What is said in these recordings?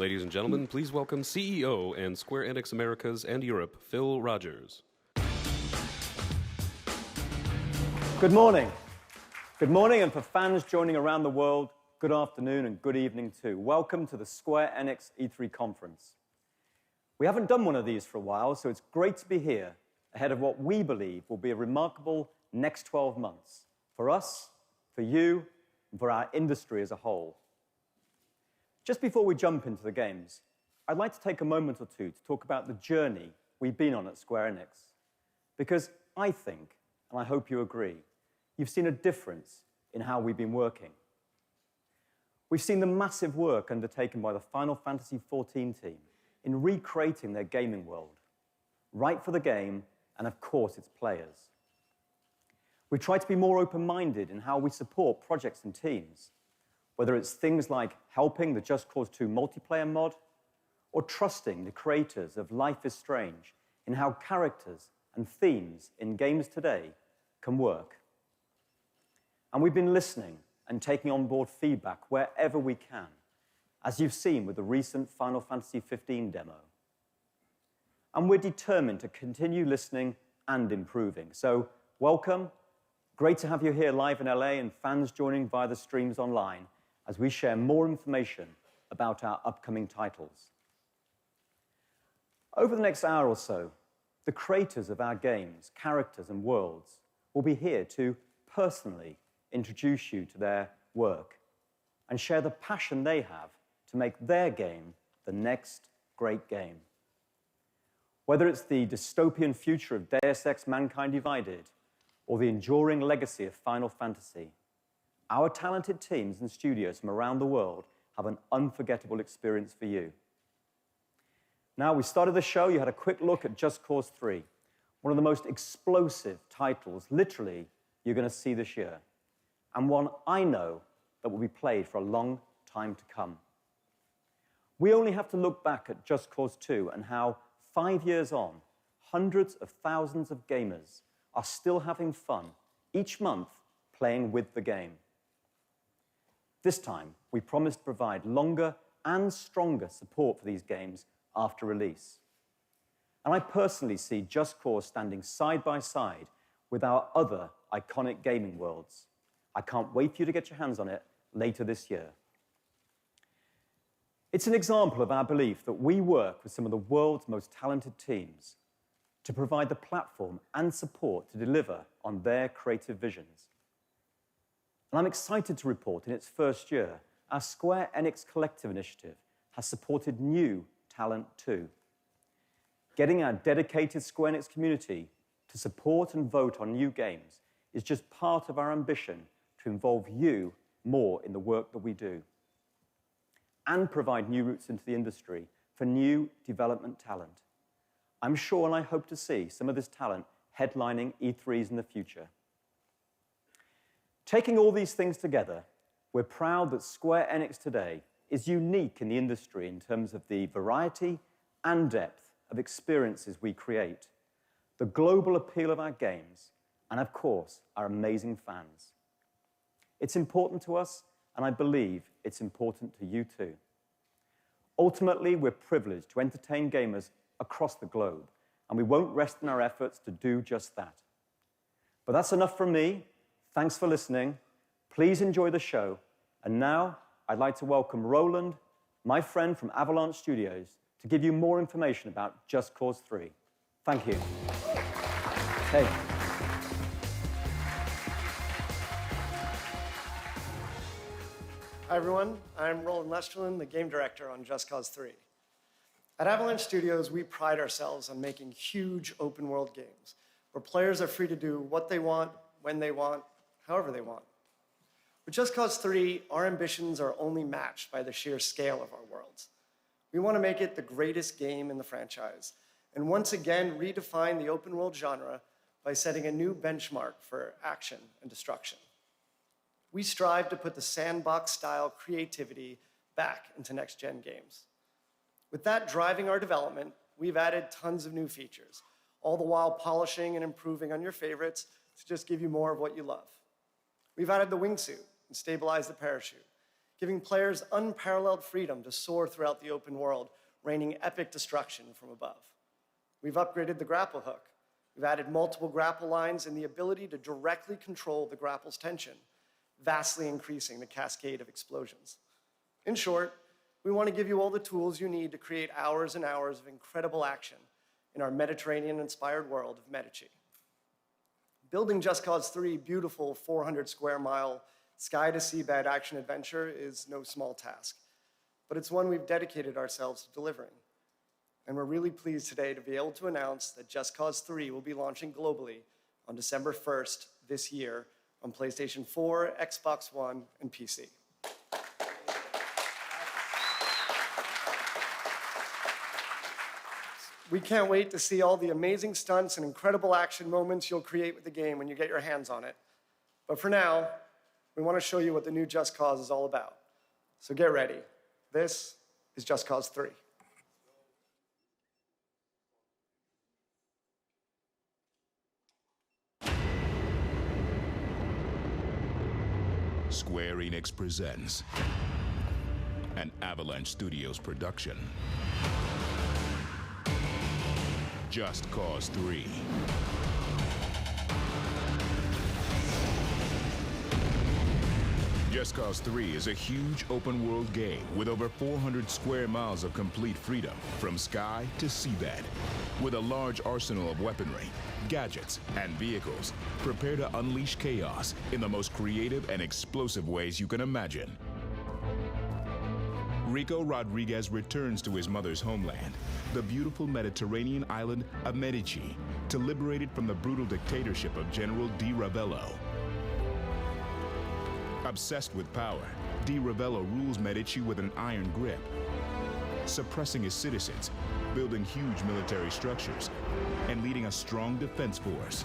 Ladies and gentlemen, please welcome CEO and Square Enix Americas and Europe, Phil Rogers. Good morning. Good morning, and for fans joining around the world, good afternoon and good evening too. Welcome to the Square Enix E3 conference. We haven't done one of these for a while, so it's great to be here ahead of what we believe will be a remarkable next 12 months for us, for you, and for our industry as a whole. Just before we jump into the games, I'd like to take a moment or two to talk about the journey we've been on at Square Enix. Because I think, and I hope you agree, you've seen a difference in how we've been working. We've seen the massive work undertaken by the Final Fantasy XIV team in recreating their gaming world, right for the game and, of course, its players. We try to be more open-minded in how we support projects and teams, whether it's things like helping the Just Cause 2 multiplayer mod or trusting the creators of Life is Strange in how characters and themes in games today can work. And we've been listening and taking on board feedback wherever we can, as you've seen with the recent Final Fantasy XV demo. And we're determined to continue listening and improving. So welcome. Great to have you here live in LA and fans joining via the streams online as we share more information about our upcoming titles. Over the next hour or so, the creators of our games, characters, and worlds will be here to personally introduce you to their work and share the passion they have to make their game the next great game. Whether it's the dystopian future of Deus Ex: Mankind Divided or the enduring legacy of Final Fantasy, our talented teams and studios from around the world have an unforgettable experience for you. Now, we started the show, you had a quick look at Just Cause 3, one of the most explosive titles, literally, you're going to see this year, and one I know that will be played for a long time to come. We only have to look back at Just Cause 2 and how, 5 years on, hundreds of thousands of gamers are still having fun each month playing with the game. This time, we promise to provide longer and stronger support for these games after release. And I personally see Just Cause standing side by side with our other iconic gaming worlds. I can't wait for you to get your hands on it later this year. It's an example of our belief that we work with some of the world's most talented teams to provide the platform and support to deliver on their creative visions. And I'm excited to report in its first year, our Square Enix Collective initiative has supported new talent too. Getting our dedicated Square Enix community to support and vote on new games is just part of our ambition to involve you more in the work that we do and provide new routes into the industry for new development talent. I'm sure and I hope to see some of this talent headlining E3s in the future. Taking all these things together, we're proud that Square Enix today is unique in the industry in terms of the variety and depth of experiences we create, the global appeal of our games, and of course, our amazing fans. It's important to us, and I believe it's important to you too. Ultimately, we're privileged to entertain gamers across the globe, and we won't rest in our efforts to do just that. But that's enough from me. Thanks for listening. Please enjoy the show. And now, I'd like to welcome Roland, my friend from Avalanche Studios, to give you more information about Just Cause 3. Thank you. Hey. Hi, everyone. I'm Roland Lesterlin, the game director on Just Cause 3. At Avalanche Studios, we pride ourselves on making huge open-world games where players are free to do what they want, when they want, however they want. With Just Cause 3, our ambitions are only matched by the sheer scale of our worlds. We want to make it the greatest game in the franchise, and once again redefine the open-world genre by setting a new benchmark for action and destruction. We strive to put the sandbox-style creativity back into next-gen games. With that driving our development, we've added tons of new features, all the while polishing and improving on your favorites to just give you more of what you love. We've added the wingsuit and stabilized the parachute, giving players unparalleled freedom to soar throughout the open world, raining epic destruction from above. We've upgraded the grapple hook. We've added multiple grapple lines and the ability to directly control the grapple's tension, vastly increasing the cascade of explosions. In short, we want to give you all the tools you need to create hours and hours of incredible action in our Mediterranean-inspired world of Medici. Building Just Cause 3 beautiful 400 square mile sky-to-seabed action adventure is no small task, but it's one we've dedicated ourselves to delivering. And we're really pleased today to be able to announce that Just Cause 3 will be launching globally on December 1st this year on PlayStation 4, Xbox One, and PC. We can't wait to see all the amazing stunts and incredible action moments you'll create with the game when you get your hands on it. But for now, we want to show you what the new Just Cause is all about. So get ready. This is Just Cause 3. Square Enix presents an Avalanche Studios production. Just Cause 3. Just Cause 3 is a huge open-world game with over 400 square miles of complete freedom from sky to seabed. With a large arsenal of weaponry, gadgets, and vehicles, prepare to unleash chaos in the most creative and explosive ways you can imagine. Rico Rodriguez returns to his mother's homeland, the beautiful Mediterranean island of Medici, to liberate it from the brutal dictatorship of General Di Ravello. Obsessed with power, Di Ravello rules Medici with an iron grip, suppressing his citizens, building huge military structures, and leading a strong defense force.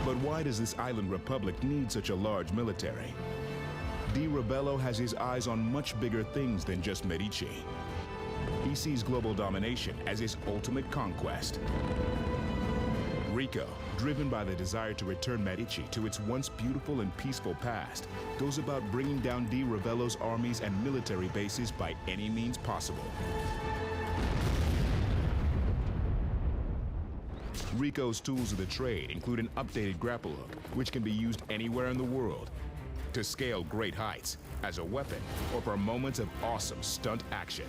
But why does this island republic need such a large military? Di Ravello has his eyes on much bigger things than just Medici. He sees global domination as his ultimate conquest. Rico, driven by the desire to return Medici to its once beautiful and peaceful past, goes about bringing down Di Ravello's armies and military bases by any means possible. Rico's tools of the trade include an updated grapple hook, which can be used anywhere in the world, to scale great heights, as a weapon, or for moments of awesome stunt action.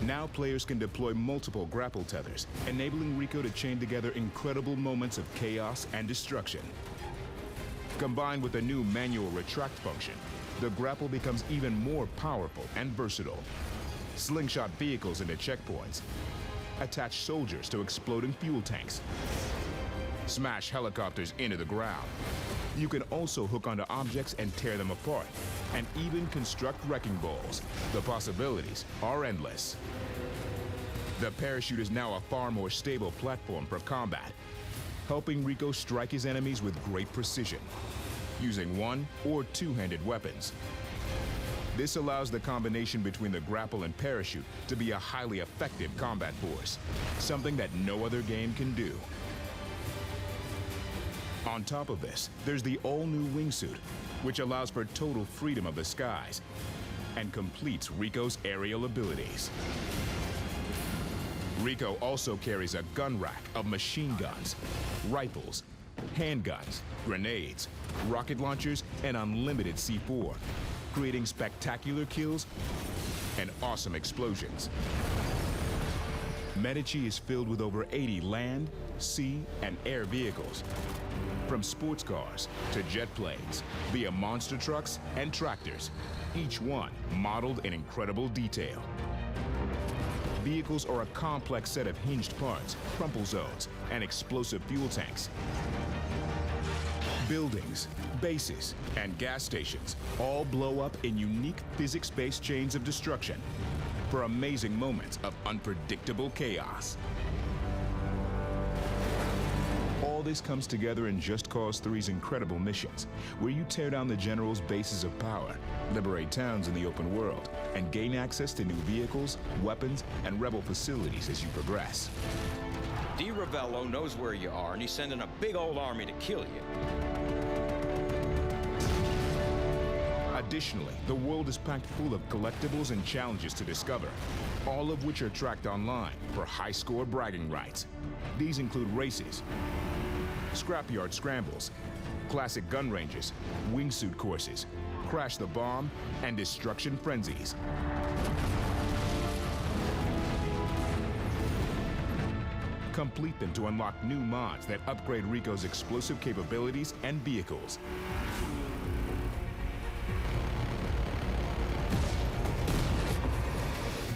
Now players can deploy multiple grapple tethers, enabling Rico to chain together incredible moments of chaos and destruction. Combined with a new manual retract function, the grapple becomes even more powerful and versatile. Slingshot vehicles into checkpoints, attach soldiers to exploding fuel tanks, smash helicopters into the ground. You can also hook onto objects and tear them apart, and even construct wrecking balls. The possibilities are endless. The parachute is now a far more stable platform for combat, helping Rico strike his enemies with great precision, using one- or two-handed weapons. This allows the combination between the grapple and parachute to be a highly effective combat force, something that no other game can do. On top of this, there's the all-new wingsuit, which allows for total freedom of the skies and completes Rico's aerial abilities. Rico also carries a gun rack of machine guns, rifles, handguns, grenades, rocket launchers, and unlimited C4, creating spectacular kills and awesome explosions. Medici is filled with over 80 land, sea, and air vehicles, from sports cars to jet planes, via monster trucks and tractors, each one modeled in incredible detail. Vehicles are a complex set of hinged parts, crumple zones, and explosive fuel tanks. Buildings, bases, and gas stations all blow up in unique physics-based chains of destruction for amazing moments of unpredictable chaos. All this comes together in Just Cause 3's incredible missions, where you tear down the General's bases of power, liberate towns in the open world, and gain access to new vehicles, weapons, and rebel facilities as you progress. Di Ravello knows where you are, and he's sending a big old army to kill you. A Additionally, the world is packed full of collectibles and challenges to discover, all of which are tracked online for high-score bragging rights. These include races, scrapyard scrambles, classic gun ranges, wingsuit courses, crash the bomb, and destruction frenzies. Complete them to unlock new mods that upgrade Rico's explosive capabilities and vehicles.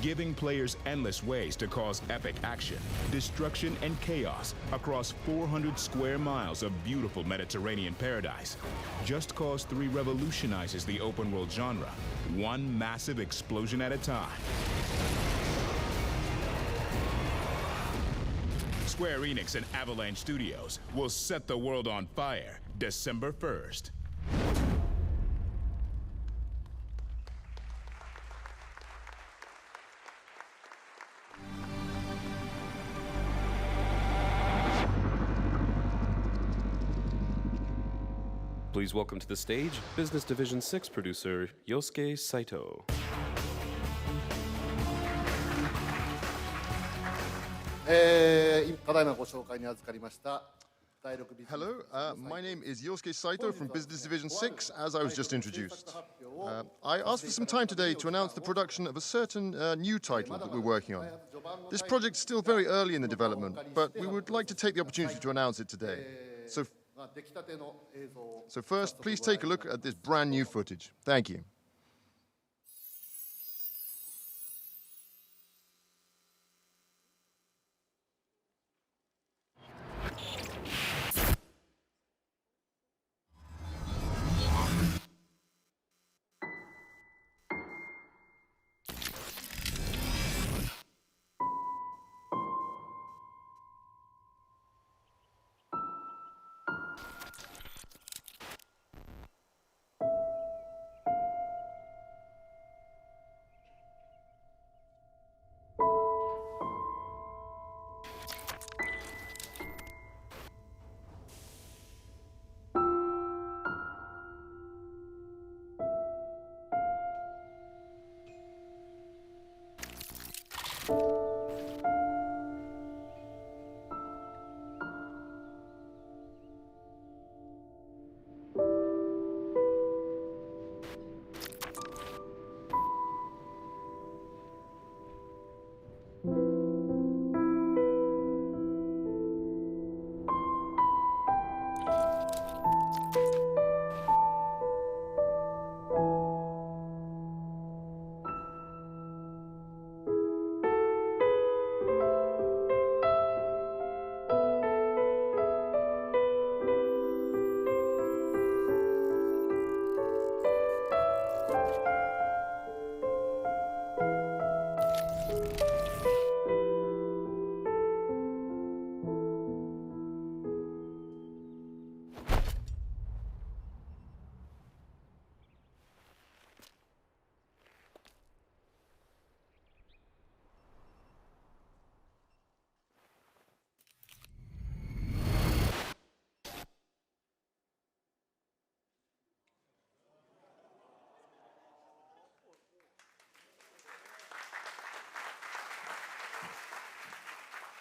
Giving players endless ways to cause epic action, destruction, and chaos across 400 square miles of beautiful Mediterranean paradise. Just Cause 3 revolutionizes the open world genre, one massive explosion at a time. Square Enix and Avalanche Studios will set the world on fire December 1st. Please welcome to the stage Business Division 6 producer Yosuke Saito. Hello, my name is Yosuke Saito from Business Division 6, as I was just introduced. I asked for some time today to announce the production of a certain new title that we're working on. This project's still very early in the development, but we would like to take the opportunity to announce it today. So first, please take a look at this brand new footage. Thank you.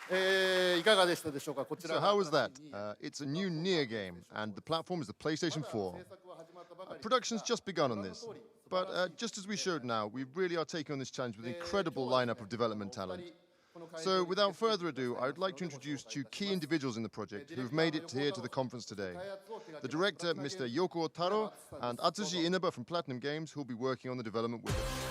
So how was that? It's a new Nier game, and the platform is the PlayStation 4. Production's just begun on this, but just as we showed now, we really are taking on this challenge with an incredible lineup of development talent. So without further ado, I would like to introduce two key individuals in the project who have made it here to the conference today. The director, Mr. Yoko Taro, and Atsushi Inaba from Platinum Games, who will be working on the development with us.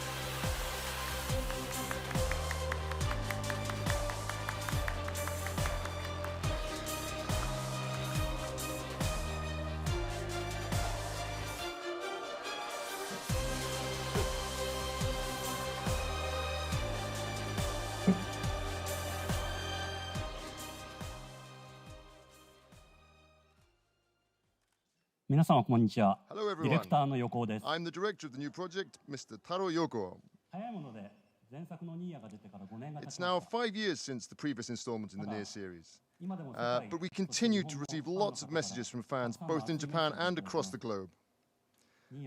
Hello ディレクターの横尾です。 I'm the director of the new project, Mr. Taro Yoko. 早いもので前作のニーヤが出てから5年が経 It's ちま now した。 5 years since the previous installment in the Nier series. 今でも世界 But we continue to receive lots of messages from fans both in Japan and across the globe.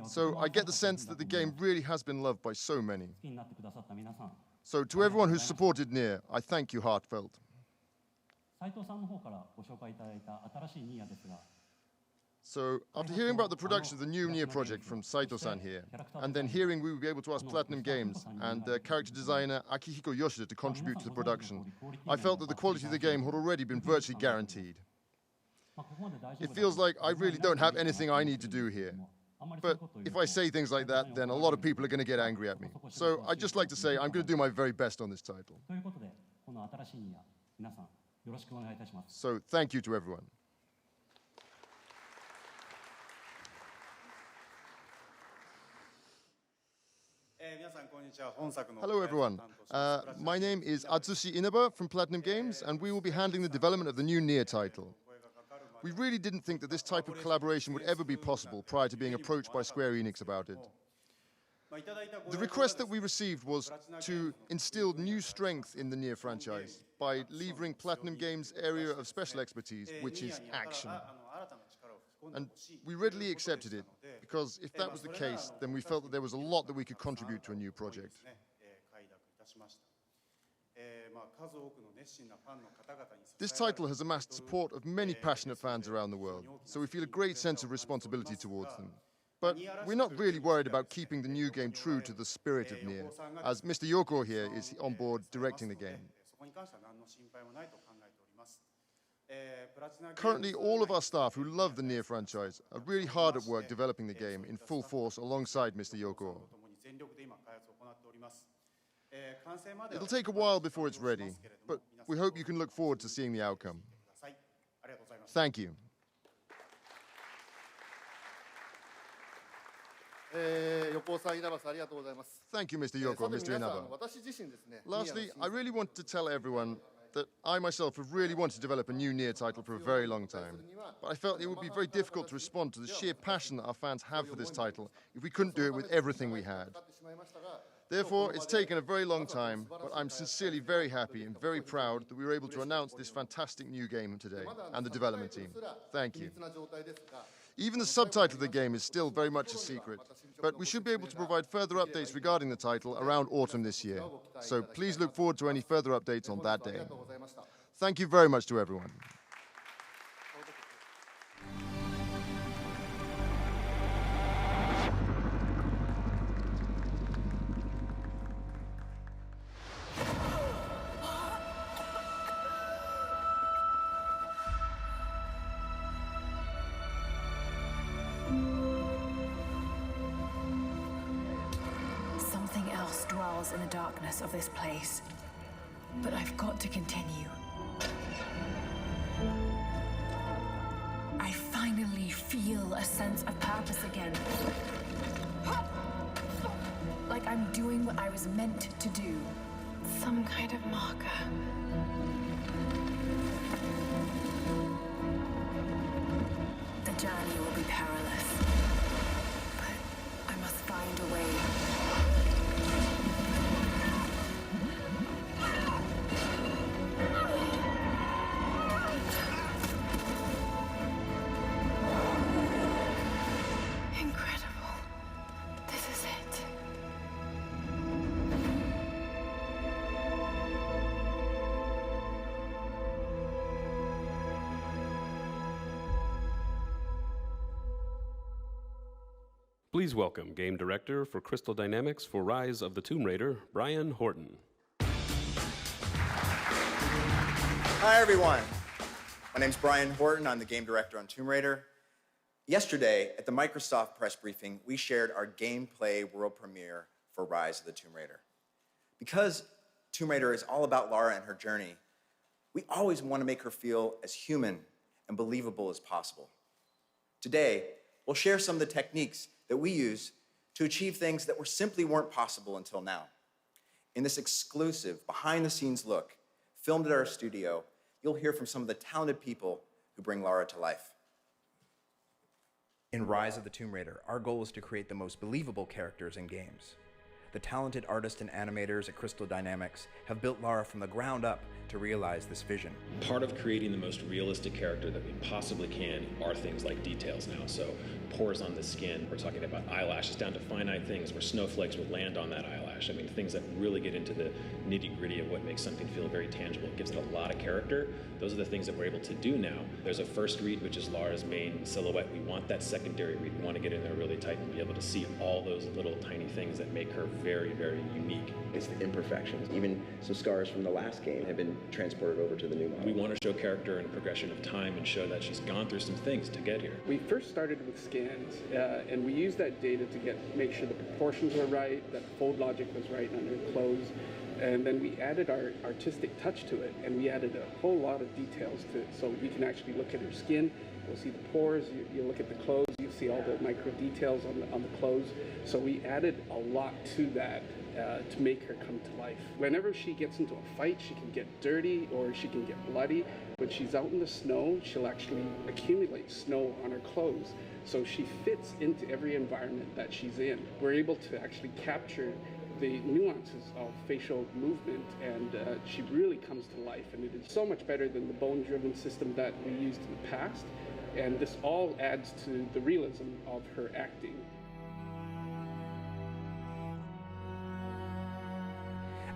So I get the sense that the game really has been loved by so many. 好きになってくださった皆さん、 So to everyone who's supported Nier, I thank you heartfelt. 斉藤さんの方からご紹介いただいた新しいニーヤですが、 So after hearing about the production of the new Nier project from Saito-san here, and then hearing we would be able to ask Platinum Games and character designer Akihiko Yoshida to contribute to the production, I felt that the quality of the game had already been virtually guaranteed. まあここまで大丈夫 It feels like I really don't have anything I need to do here. あんまりそういう But ことを言 if う I と say things like that, then a lot of people are going to get angry at me. So I'd just like to say I'm going to do my very best on this title. ということで、この新しいニーヤ、皆さんよろしくお願いいたします。 So thank you to everyone. Hello everyone. My name is Atsushi Inaba from Platinum Games, and we will be handling the development of the new Nier title. We really didn't think that this type of collaboration would ever be possible prior to being approached by Square Enix about it. The request that we received was to instill new strength in the Nier franchise by levering Platinum Games' area of special expertise, which is action. And we readily accepted it, because if that was the case, then we felt that there was a lot that we could contribute to a new project. This title has amassed support of many passionate fans around the world, so we feel a great sense of responsibility towards them. But we're not really worried about keeping the new game true to the spirit of Nier, as Mr. Yoko here is on board directing the game. Currently, all of our staff who love the Nier franchise are really hard at work developing the game in full force alongside Mr. Yoko. It'll take a while before it's ready, but we hope you can look forward to seeing the outcome. Thank you. Thank you, Mr. Yoko, Mr. Inaba. Lastly, I really want to tell everyone that I myself have really wanted to develop a new Nier title for a very long time. But I felt it would be very difficult to respond to the sheer passion that our fans have for this title if we couldn't do it with everything we had. Therefore, it's taken a very long time, but I'm sincerely very happy and very proud that we were able to announce this fantastic new game today, and the development team. Thank you. Even the subtitle of the game is still very much a secret, but we should be able to provide further updates regarding the title around autumn this year. So please look forward to any further updates on that day. Thank you very much to everyone. Something else dwells in the darkness of this place. But I've got to continue. I finally feel a sense of purpose again. Like I'm doing what I was meant to do. Some kind of marker. The journey will be perilous. But I must find a way. Please welcome Game Director for Crystal Dynamics for Rise of the Tomb Raider, Brian Horton. Hi, everyone. My name's Brian Horton. I'm the Game Director on Tomb Raider. Yesterday, at the Microsoft press briefing, we shared our gameplay world premiere for Rise of the Tomb Raider. Because Tomb Raider is all about Lara and her journey, we always want to make her feel as human and believable as possible. Today, we'll share some of the techniques that we use to achieve things that simply weren't possible until now. In this exclusive, behind-the-scenes look, filmed at our studio, you'll hear from some of the talented people who bring Lara to life. In Rise of the Tomb Raider, our goal is to create the most believable characters in games. the talented artists and animators at Crystal Dynamics have built Lara from the ground up to realize this vision. Part of creating the most realistic character that we possibly can are things like details now. So pores on the skin, we're talking about eyelashes down to finite things where snowflakes would land on that eyelash. I mean, things that really get into the nitty-gritty of what makes something feel very tangible. It gives it a lot of character. Those are the things that we're able to do now. There's a first read, which is Lara's main silhouette. We want that secondary read. We want to get in there really tight and be able to see all those little tiny things that make her very, very unique. It's the imperfections. Even some scars from the last game have been transported over to the new model. We want to show character and progression of time and show that she's gone through some things to get here. We first started with scans, and we used that data to make sure the proportions were right, that the fold logic was right on her clothes, and then we added our artistic touch to it, and we added a whole lot of details to it. So you can actually look at her skin, you'll see the pores, you look at the clothes, you see all the micro details on the clothes. So we added a lot to that to make her come to life. Whenever she gets into a fight, she can get dirty or she can get bloody. When she's out in the snow, she'll actually accumulate snow on her clothes. So she fits into every environment that she's in. We're able to actually capture the nuances of facial movement, and she really comes to life. And it is so much better than the bone-driven system that we used in the past. And this all adds to the realism of her acting.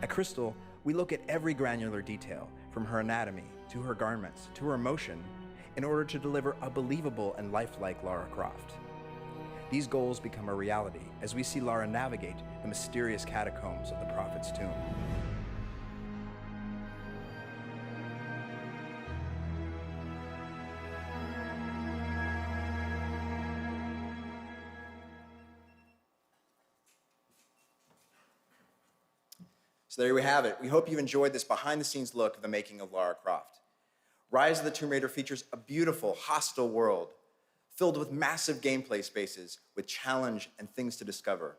At Crystal, we look at every granular detail, from her anatomy, to her garments, to her emotion, in order to deliver a believable and lifelike Lara Croft. These goals become a reality as we see Lara navigate the mysterious catacombs of the Prophet's tomb. So there we have it. We hope you've enjoyed this behind-the-scenes look of the making of Lara Croft. Rise of the Tomb Raider features a beautiful, hostile world filled with massive gameplay spaces with challenge and things to discover.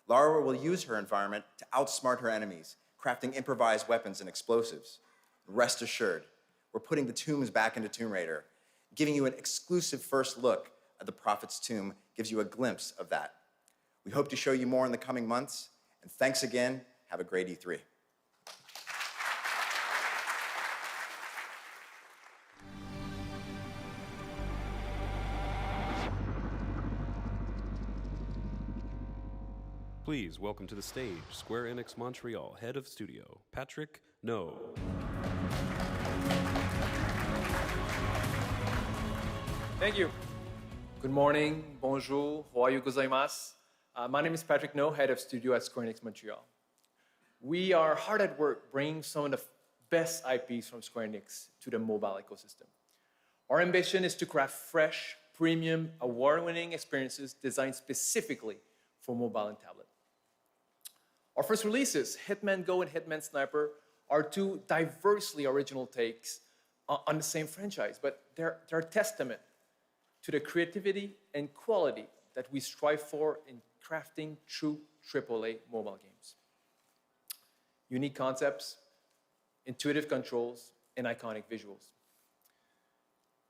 Lara will use her environment to outsmart her enemies, crafting improvised weapons and explosives. Rest assured, we're putting the tombs back into Tomb Raider. Giving you an exclusive first look at the Prophet's tomb gives you a glimpse of that. We hope to show you more in the coming months, and thanks again. Have a great E3. Please welcome to the stage Square Enix Montreal Head of Studio, Patrick No. Thank you. Good morning, bonjour, ohayo gozaimasu. My name is Patrick No, Head of Studio at Square Enix Montreal. We are hard at work bringing some of the best IPs from Square Enix to the mobile ecosystem. Our ambition is to craft fresh, premium, award-winning experiences designed specifically for mobile and tablet. Our first releases, Hitman Go and Hitman Sniper, are two diversely original takes on the same franchise, but they're a testament to the creativity and quality that we strive for in crafting true AAA mobile games. Unique concepts, intuitive controls, and iconic visuals.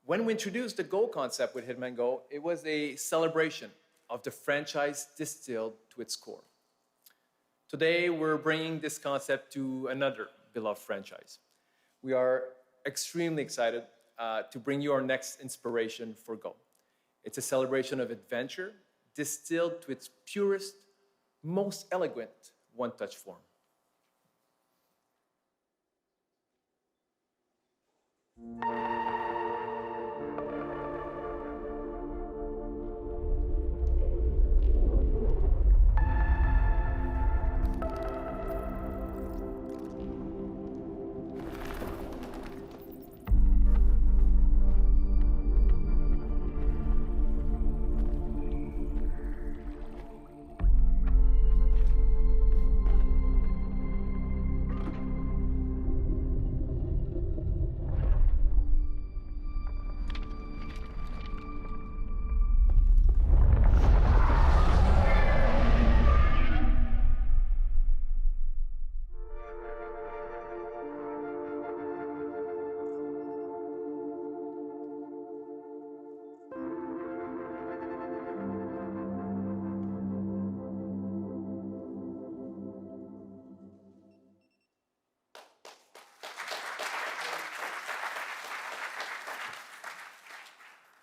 When we introduced the Go concept with Hitman Go, it was a celebration of the franchise distilled to its core. Today, we're bringing this concept to another beloved franchise. We are extremely excited to bring you our next inspiration for Go. It's a celebration of adventure distilled to its purest, most elegant one-touch form.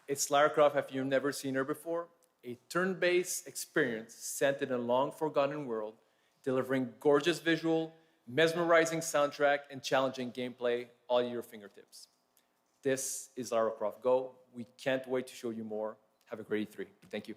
It's Lara Croft if you've never seen her before, a turn-based experience set in a long-forgotten world, delivering gorgeous visual, mesmerizing soundtrack, and challenging gameplay all at your fingertips. This is Lara Croft Go. We can't wait to show you more. Have a great E3. Thank you.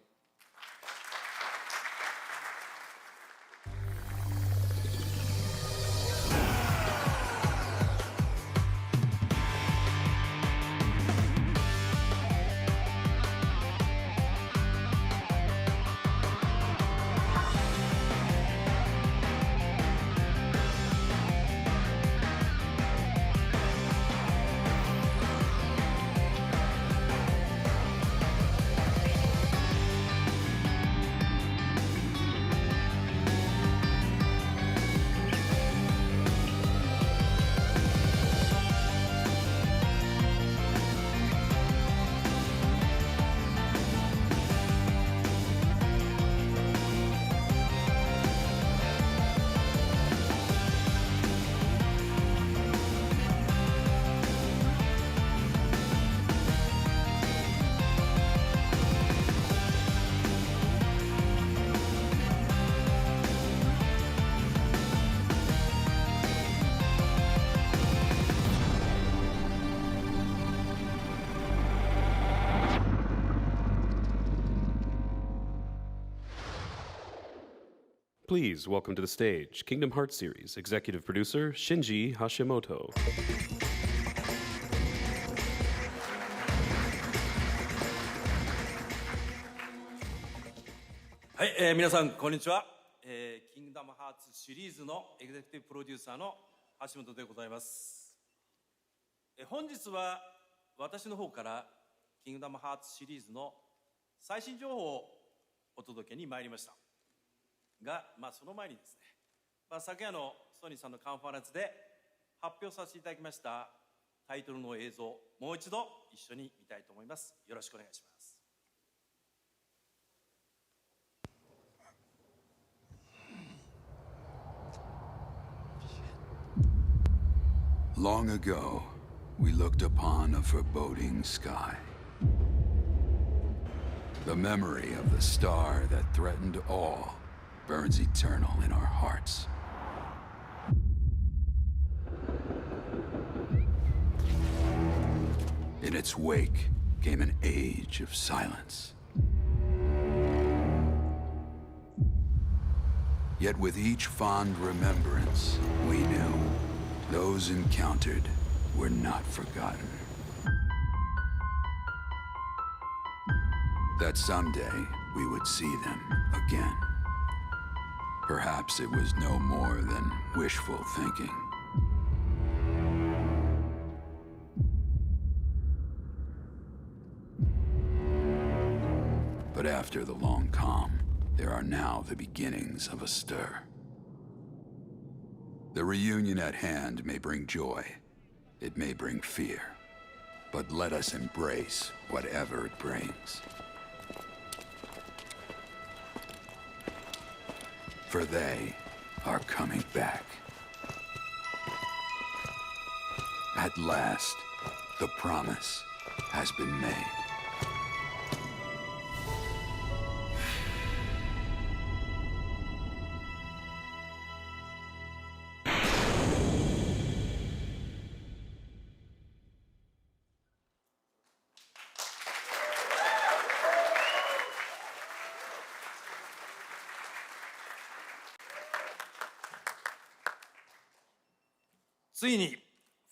Please welcome to the stage Kingdom Hearts series executive producer Shinji Hashimoto. はい、皆さんこんにちは、キングダムハーツシリーズのエグゼクティブプロデューサーの橋本でございます。本日は私の方からキングダムハーツシリーズの最新情報をお届けに参りましたが、その前にですね、昨夜のソニーさんのカンファレンスで発表させていただきましたタイトルの映像、もう一度一緒に見たいと思います。よろしくお願いします。Long ago, we looked upon a foreboding sky. The memory of the star that threatened all burns eternal in our hearts. In its wake came an age of silence. Yet with each fond remembrance, we knew those encountered were not forgotten. That someday we would see them again. Perhaps it was no more than wishful thinking. But after the long calm, there are now the beginnings of a stir. The reunion at hand may bring joy, it may bring fear, but let us embrace whatever it brings. For they are coming back. At last, the promise has been made.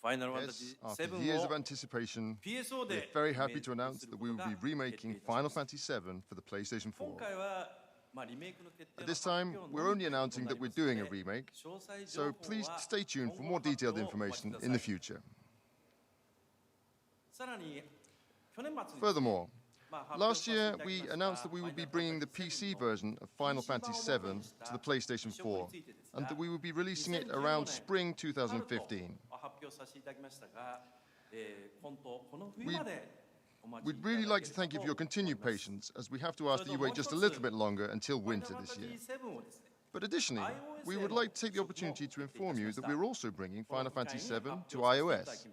Yes, after years of anticipation, we're very happy to announce that we will be remaking Final Fantasy VII for the PlayStation 4. At this time, we're only announcing that we're doing a remake, so please stay tuned for more detailed information in the future. Furthermore, last year we announced that we would be bringing the PC version of Final Fantasy VII to the PlayStation 4, and that we would be releasing it around spring 2015. We'd really like to thank you for your continued patience, as we have to ask that you wait just a little bit longer until winter this year. But additionally, we would like to take the opportunity to inform you that we're also bringing Final Fantasy VII to iOS.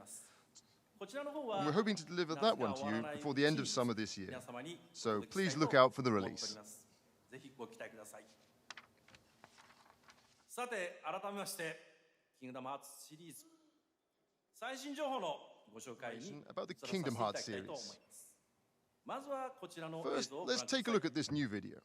And we're hoping to deliver that one to you before the end of summer this year. So please look out for the release. ぜひご期待ください。さて、改めまして、キングダムハーツシリーズ最新情報のご紹介に移らさせていただきたいと思います。まずはこちらの映像をご覧ください。 First, let's take a look at this new video.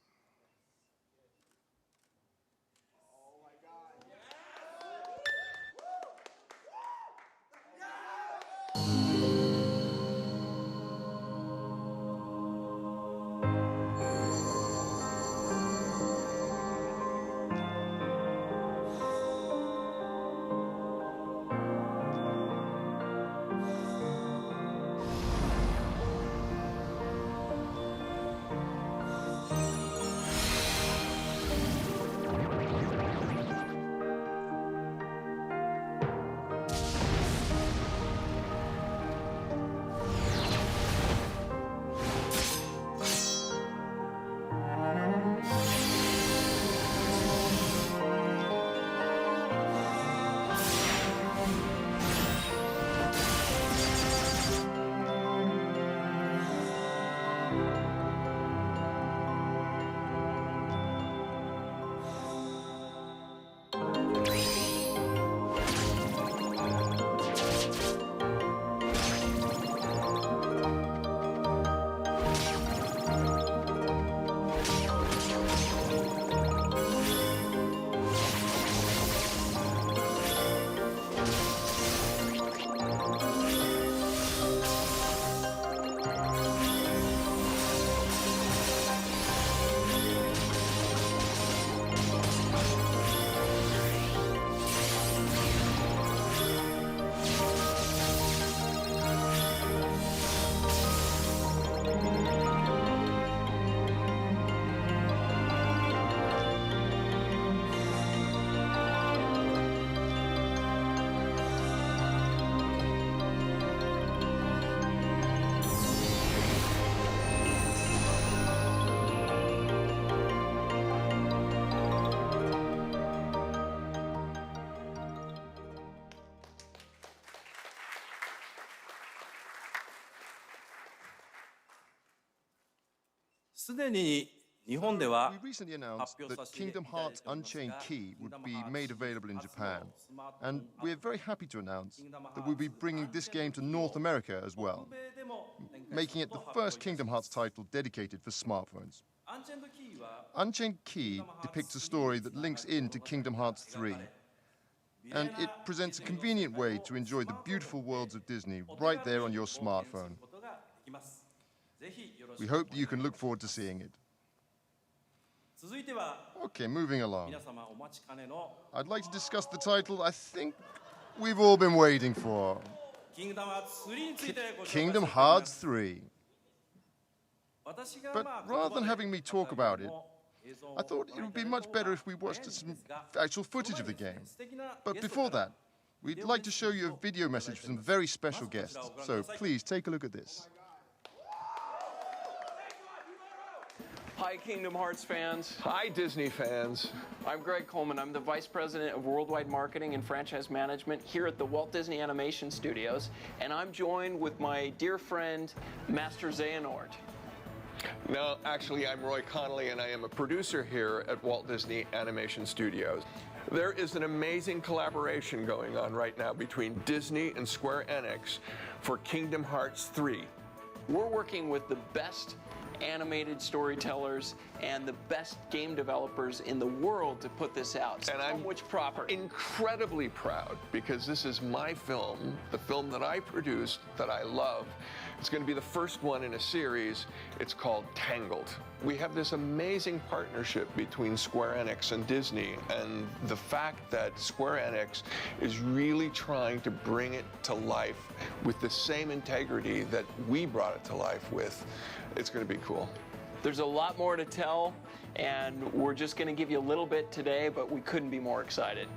We recently announced that Kingdom Hearts Unchained Key would be made available in Japan, and we're very happy to announce that we'll be bringing this game to North America as well, making it the first Kingdom Hearts title dedicated for smartphones. Unchained Key depicts a story that links into Kingdom Hearts 3, and it presents a convenient way to enjoy the beautiful worlds of Disney right there on your smartphone. We hope that you can look forward to seeing it. Okay, moving along. I'd like to discuss the title I think we've all been waiting for. Kingdom Hearts 3. But rather than having me talk about it, I thought it would be much better if we watched some actual footage of the game. But before that, we'd like to show you a video message from some very special guests. So please take a look at this. Hi, Kingdom Hearts fans. Hi, Disney fans. I'm Greg Coleman. I'm the Vice President of Worldwide Marketing and Franchise Management here at the Walt Disney Animation Studios, and I'm joined with my dear friend, Master Xehanort. No, actually, I'm Roy Connolly, and I am a producer here at Walt Disney Animation Studios. There is an amazing collaboration going on right now between Disney and Square Enix for Kingdom Hearts 3. We're working with the best animated storytellers and the best game developers in the world to put this out. And I'm incredibly proud because this is my film, the film that I produced, that I love. It's going to be the first one in a series. It's called Tangled. We have this amazing partnership between Square Enix and Disney, and the fact that Square Enix is really trying to bring it to life with the same integrity that we brought it to life with, it's going to be cool. There's a lot more to tell, and we're just going to give you a little bit today, but we couldn't be more excited.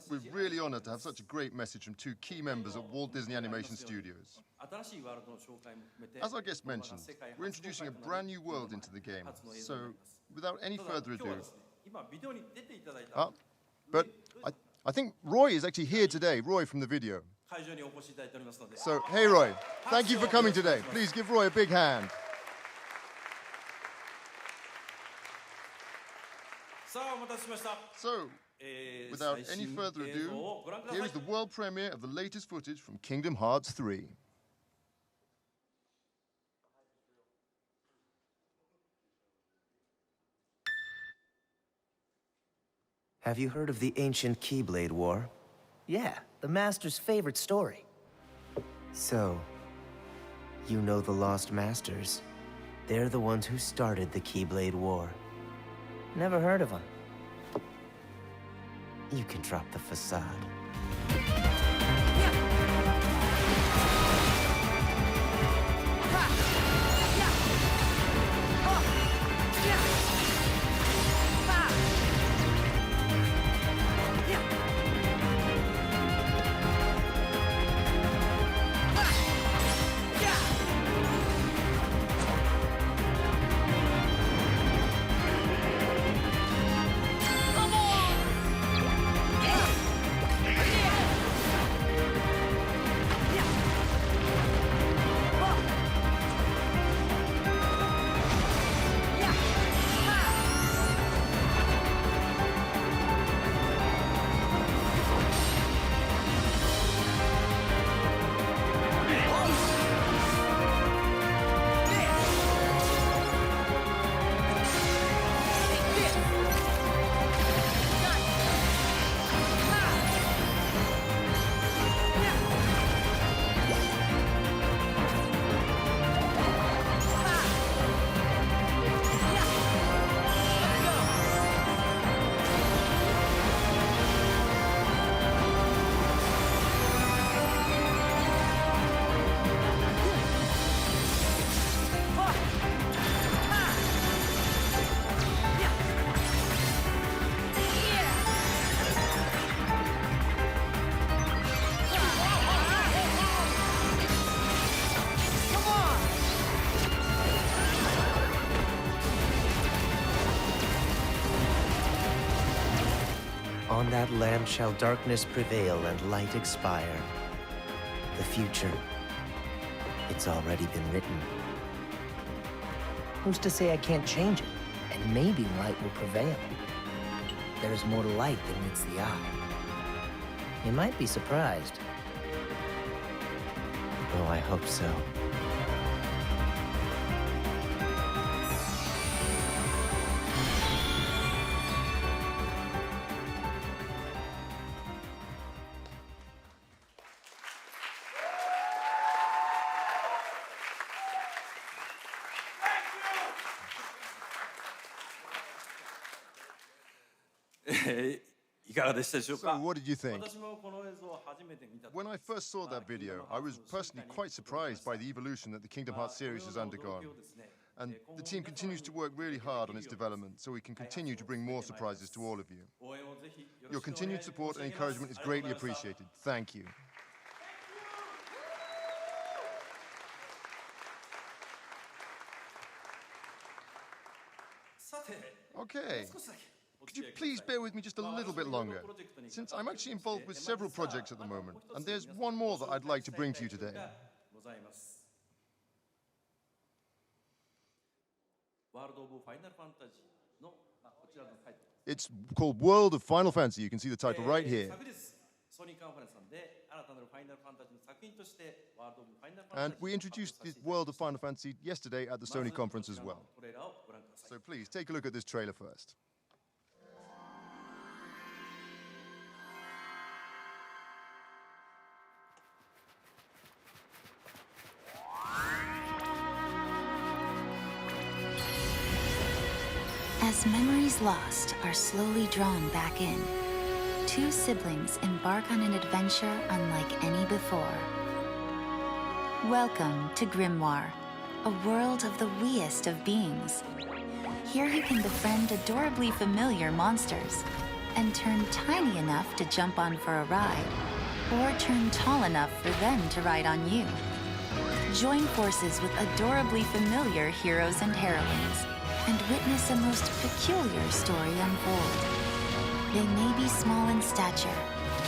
We're really honored to have such a great message from two key members at Walt Disney Animation Studios. As our guest mentioned, we're introducing a brand new world into the game. So, without any further ado... But I think Roy is actually here today, Roy from the video. So, hey Roy, thank you for coming today. Please give Roy a big hand. So, without any further ado, here is the world premiere of the latest footage from Kingdom Hearts 3. Have you heard of the ancient Keyblade War? Yeah, the Master's favorite story. So, you know the Lost Masters. They're the ones who started the Keyblade War. Never heard of them. You can drop the facade. On that lamp shall darkness prevail and light expire. The future, it's already been written. Who's to say I can't change it? And maybe light will prevail. There is more to light than meets the eye. You might be surprised. Oh, I hope so. So, what did you think? When I first saw that video, I was personally quite surprised by the evolution that the Kingdom Hearts series has undergone. And the team continues to work really hard on its development so we can continue to bring more surprises to all of you. Your continued support and encouragement is greatly appreciated. Thank you. Okay. Could you please bear with me just a little bit longer? Since I'm actually involved with several projects at the moment, and there's one more that I'd like to bring to you today. It's called World of Final Fantasy. You can see the title right here. And we introduced the World of Final Fantasy yesterday at the Sony conference as well. So please, take a look at this trailer first. As memories lost are slowly drawn back in, two siblings embark on an adventure unlike any before. Welcome to Grimoire, a world of the weest of beings. Here you can befriend adorably familiar monsters, and turn tiny enough to jump on for a ride, or turn tall enough for them to ride on you. Join forces with adorably familiar heroes and heroines, and witness a most peculiar story unfold. They may be small in stature,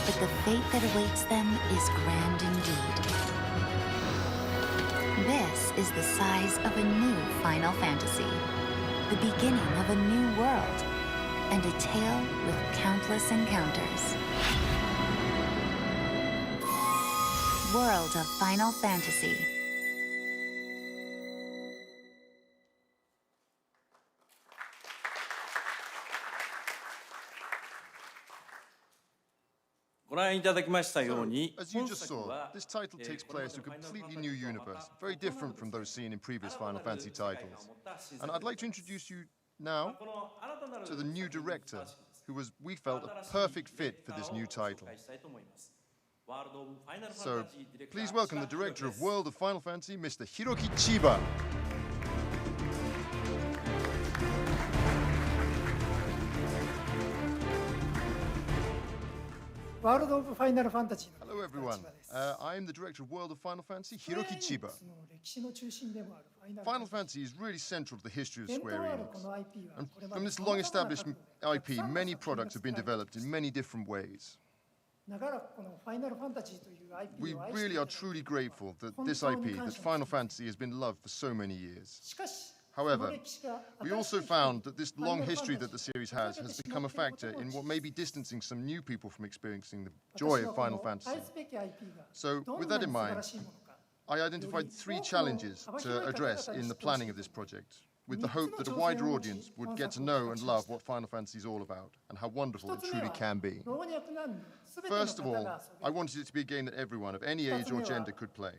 but the fate that awaits them is grand indeed. This is the size of a new Final Fantasy, the beginning of a new world, and a tale with countless encounters. World of Final Fantasy. As you just saw, this title takes place in a completely new universe, very different from those seen in previous Final Fantasy titles. And I'd like to introduce you now to the new director, who was, we felt, a perfect fit for this new title. So, please welcome the director of World of Final Fantasy, Mr. Hiroki Chiba. Hello everyone, I am the director of World of Final Fantasy, Hiroki Chiba. Final Fantasy is really central to the history of Square Enix. And from this long-established IP, many products have been developed in many different ways. We really are truly grateful that this IP, that Final Fantasy, has been loved for so many years. However, we also found that this long history that the series has become a factor in what may be distancing some new people from experiencing the joy of Final Fantasy. So, with that in mind, I identified 3 challenges to address in the planning of this project, with the hope that a wider audience would get to know and love what Final Fantasy is all about, and how wonderful it truly can be. First of all, I wanted it to be a game that everyone of any age or gender could play.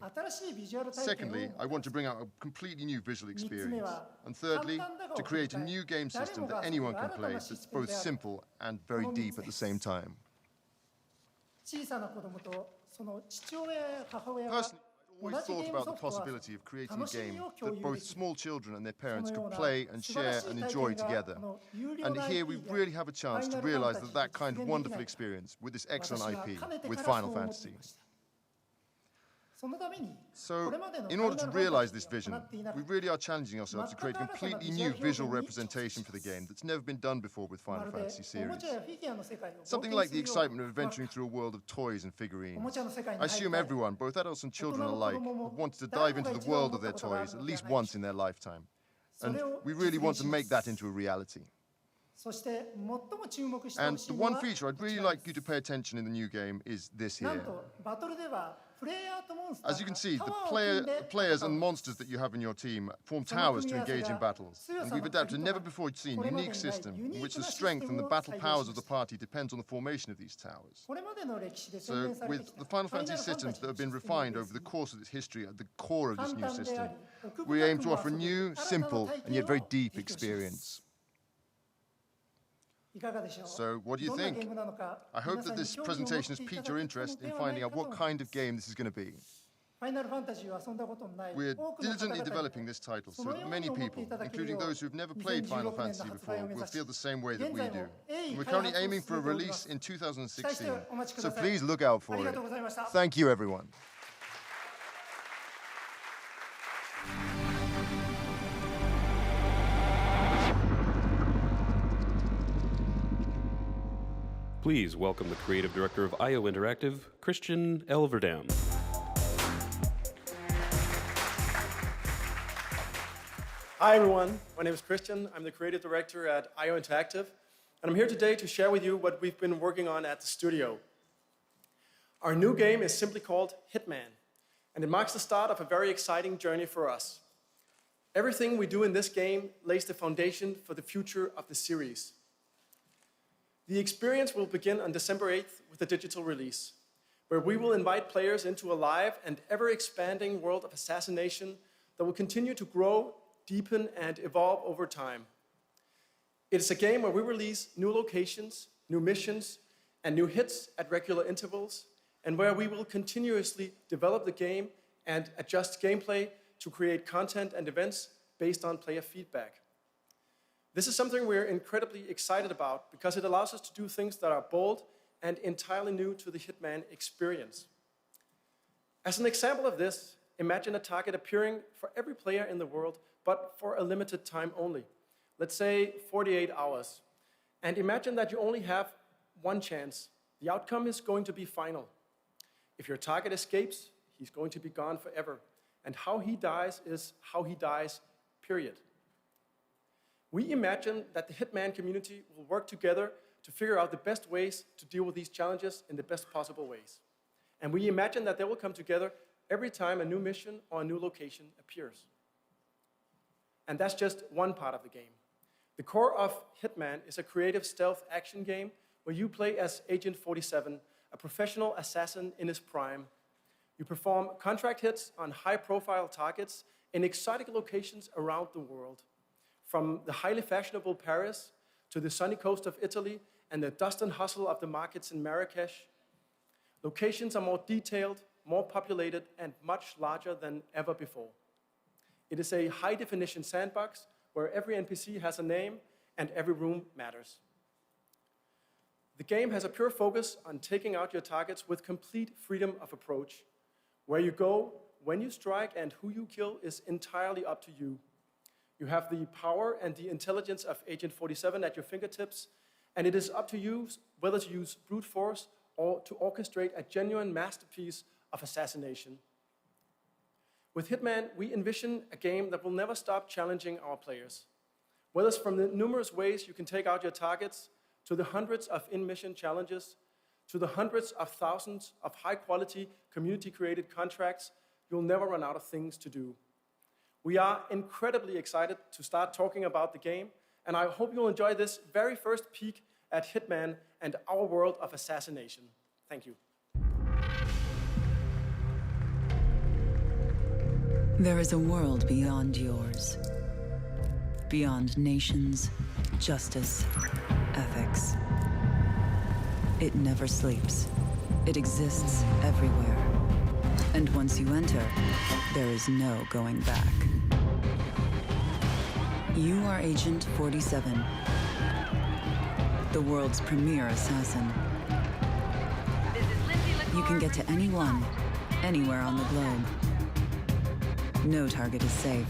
Secondly, I want to bring out a completely new visual experience. And thirdly, to create a new game system that anyone can play that's both simple and very deep at the same time. Personally, I always thought about the possibility of creating a game that both small children and their parents could play and share and enjoy together. And here we really have a chance to realize that kind of wonderful experience with this excellent IP, with Final Fantasy. So, in order to realize this vision, we really are challenging ourselves to create a completely new visual representation for the game that's never been done before with Final Fantasy series. Something like the excitement of adventuring through a world of toys and figurines. I assume everyone, both adults and children alike, have wanted to dive into the world of their toys at least once in their lifetime. And we really want to make that into a reality. And the one feature I'd really like you to pay attention in the new game is this here. As you can see, the players and monsters that you have in your team form towers to engage in battles. And we've adapted a never-before-seen unique system in which the strength and the battle powers of the party depends on the formation of these towers. So, with the Final Fantasy systems that have been refined over the course of its history at the core of this new system, we aim to offer a new, simple, and yet very deep experience. So, what do you think? I hope that this presentation has piqued your interest in finding out what kind of game this is going to be. We're diligently developing this title so that many people, including those who have never played Final Fantasy before, will feel the same way that we do. And we're currently aiming for a release in 2016, so please look out for it. Thank you, everyone. Please welcome the creative director of IO Interactive, Christian Elverdam. Hi everyone, my name is Christian. I'm the creative director at IO Interactive, and I'm here today to share with you what we've been working on at the studio. Our new game is simply called Hitman, and it marks the start of a very exciting journey for us. Everything we do in this game lays the foundation for the future of the series. The experience will begin on December 8th with a digital release, where we will invite players into a live and ever-expanding world of assassination that will continue to grow, deepen, and evolve over time. It is a game where we release new locations, new missions, and new hits at regular intervals, and where we will continuously develop the game and adjust gameplay to create content and events based on player feedback. This is something we're incredibly excited about because it allows us to do things that are bold and entirely new to the Hitman experience. As an example of this, imagine a target appearing for every player in the world, but for a limited time only. Let's say 48 hours. And imagine that you only have one chance. The outcome is going to be final. If your target escapes, he's going to be gone forever. And how he dies is how he dies, period. We imagine that the Hitman community will work together to figure out the best ways to deal with these challenges in the best possible ways. And we imagine that they will come together every time a new mission or a new location appears. And that's just one part of the game. The core of Hitman is a creative stealth action game where you play as Agent 47, a professional assassin in his prime. You perform contract hits on high-profile targets in exotic locations around the world, from the highly fashionable Paris to the sunny coast of Italy and the dust and hustle of the markets in Marrakesh. Locations are more detailed, more populated, and much larger than ever before. It is a high-definition sandbox where every NPC has a name and every room matters. The game has a pure focus on taking out your targets with complete freedom of approach. Where you go, when you strike, and who you kill is entirely up to you. You have the power and the intelligence of Agent 47 at your fingertips, and it is up to you whether to use brute force or to orchestrate a genuine masterpiece of assassination. With Hitman, we envision a game that will never stop challenging our players. Whether it's from the numerous ways you can take out your targets, to the hundreds of in-mission challenges, to the hundreds of thousands of high-quality, community-created contracts, you'll never run out of things to do. We are incredibly excited to start talking about the game, and I hope you'll enjoy this very first peek at Hitman and our world of assassination. Thank you. There is a world beyond yours. Beyond nations, justice, ethics. It never sleeps. It exists everywhere. And once you enter, there is no going back. You are Agent 47, the world's premier assassin. You can get to anyone, anywhere on the globe. No target is safe.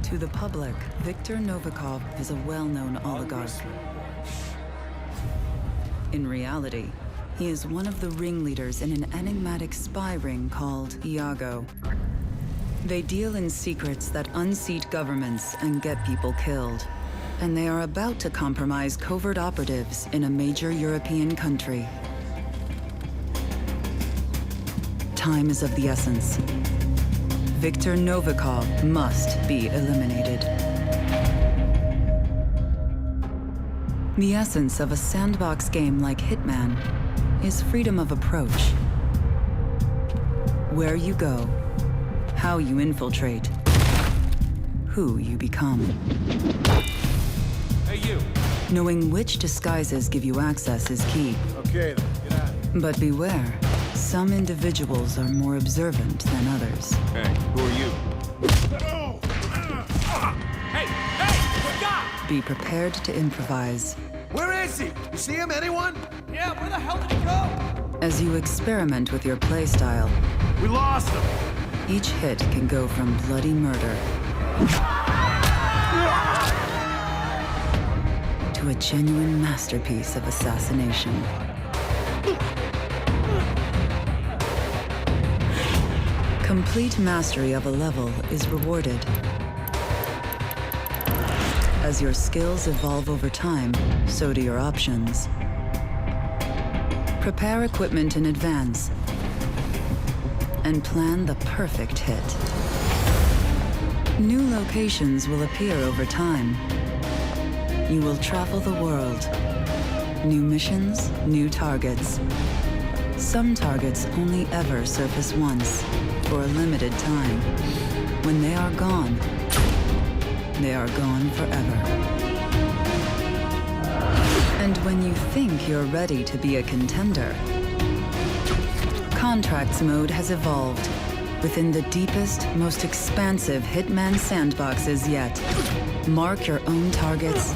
To the public, Viktor Novikov is a well-known oligarch. In reality, he is one of the ringleaders in an enigmatic spy ring called Iago. They deal in secrets that unseat governments and get people killed. And they are about to compromise covert operatives in a major European country. Time is of the essence. Viktor Novikov must be eliminated. The essence of a sandbox game like Hitman is freedom of approach. Where you go, how you infiltrate, who you become. Hey, you! Knowing which disguises give you access is key. Okay, then, get out. But beware, some individuals are more observant than others. Hey, who are you? Hey! Hey! Stop! Be prepared to improvise. Where is he? You see him, anyone? Yeah, where the hell did he go? As you experiment with your playstyle, We lost him! each hit can go from bloody murder to a genuine masterpiece of assassination. Complete mastery of a level is rewarded. As your skills evolve over time, so do your options. Prepare equipment in advance and plan the perfect hit. New locations will appear over time. You will travel the world. New missions, new targets. Some targets only ever surface once, for a limited time. When they are gone forever. And when you think you're ready to be a contender, Contracts mode has evolved within the deepest, most expansive Hitman sandboxes yet. Mark your own targets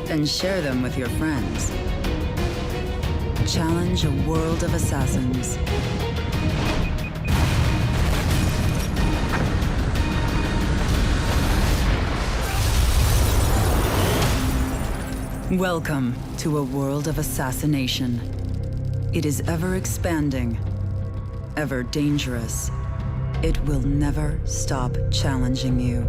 and share them with your friends. Challenge a world of assassins. Welcome to a world of assassination. It is ever expanding, ever dangerous. It will never stop challenging you.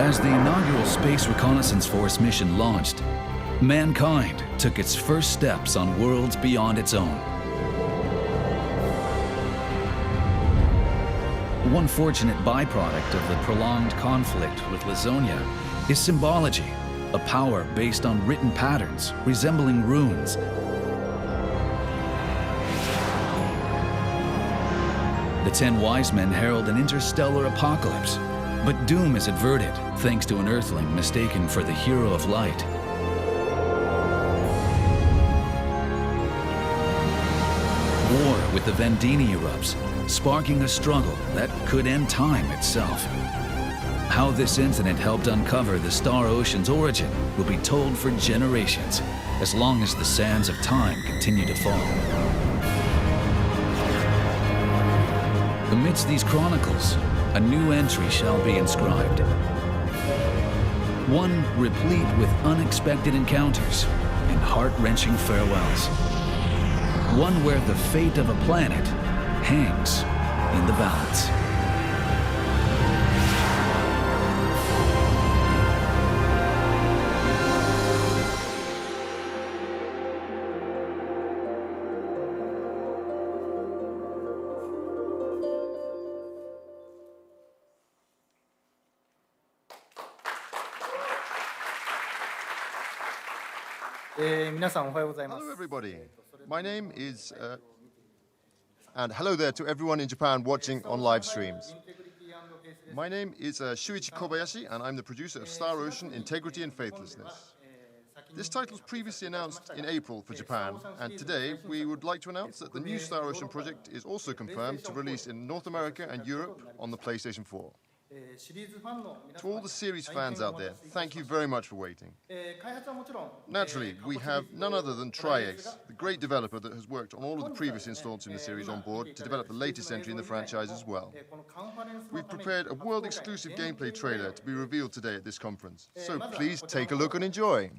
As the inaugural Space Reconnaissance Force mission launched, mankind took its first steps on worlds beyond its own. One fortunate byproduct of the prolonged conflict with Lazonia is symbology, a power based on written patterns resembling runes. The 10 wise men herald an interstellar apocalypse, but doom is averted thanks to an Earthling mistaken for the hero of light. War with the Vendini erupts, sparking a struggle that could end time itself. How this incident helped uncover the Star Ocean's origin will be told for generations, as long as the sands of time continue to fall. Amidst these chronicles, a new entry shall be inscribed. One replete with unexpected encounters and heart-wrenching farewells. One where the fate of a planet hangs in the balance. Hello, everybody. My name is, and hello there to everyone in Japan watching on live streams. My name is Shuichi Kobayashi, and I'm the producer of Star Ocean: Integrity and Faithlessness. This title was previously announced in April for Japan, and today we would like to announce that the new Star Ocean project is also confirmed to release in North America and Europe on the PlayStation 4. To all the series fans out there, thank you very much for waiting. Naturally, we have none other than Tri-X, the great developer that has worked on all of the previous installments in the series on board to develop the latest entry in the franchise as well. We've prepared a world-exclusive gameplay trailer to be revealed today at this conference, so please take a look and enjoy.